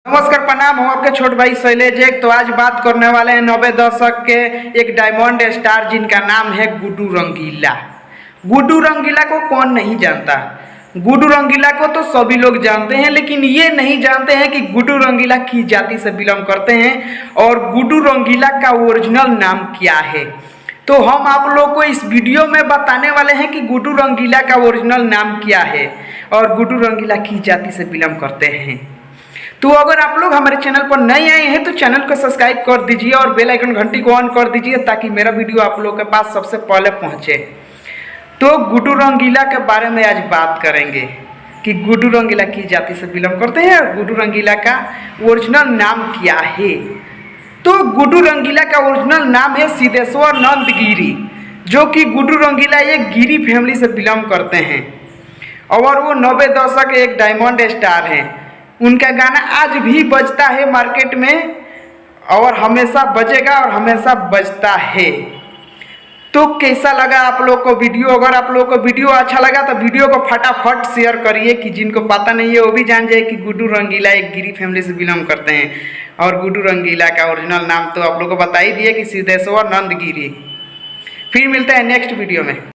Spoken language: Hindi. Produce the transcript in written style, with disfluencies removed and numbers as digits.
नमस्कार, प्रणाम। हूँ आपके छोटे भाई शैलेश। तो आज बात करने वाले हैं 90 दशक के एक डायमंड स्टार जिनका नाम है गुड्डू रंगीला। गुड्डू रंगीला को कौन नहीं जानता। गुड्डू रंगीला को तो सभी लोग जानते हैं, लेकिन ये नहीं जानते हैं कि गुड्डू रंगीला किस जाति से बिलोंग करते हैं और गुड्डू रंगीला का ओरिजिनल नाम क्या है। तो हम आप लोग को इस वीडियो में बताने वाले हैं कि गुड्डू रंगीला का ओरिजिनल नाम क्या है और गुड्डू रंगीला किस जाति से बिलोंग करते हैं। तो अगर आप लोग हमारे चैनल पर नए आए हैं तो चैनल को सब्सक्राइब कर दीजिए और बेल आइकन घंटी को ऑन कर दीजिए ताकि मेरा वीडियो आप लोगों के पास सबसे पहले पहुंचे। तो गुड्डू रंगीला के बारे में आज बात करेंगे कि गुड्डू रंगीला किस जाति से बिलोंग करते हैं और गुड्डू रंगीला का ओरिजिनल नाम क्या है। तो गुड्डू रंगीला का ओरिजिनल नाम है सिद्धेश्वर नंद गिरी, जो कि गुड्डू रंगीला एक गिरी फैमिली से बिलोंग करते हैं और वो 90 दशक एक डायमंड स्टार हैं। उनका गाना आज भी बजता है मार्केट में और हमेशा बजेगा और हमेशा बजता है। तो कैसा लगा आप लोग को वीडियो? अगर आप लोग को वीडियो अच्छा लगा तो वीडियो को फटाफट शेयर करिए कि जिनको पता नहीं है वो भी जान जाए कि गुड्डू रंगीला एक गिरी फैमिली से बिलोंग करते हैं। और गुड्डू रंगीला का ओरिजिनल नाम तो आप लोग को बता ही दिए कि सिद्धेश्वर नंद गिरी। फिर मिलते हैं नेक्स्ट वीडियो में।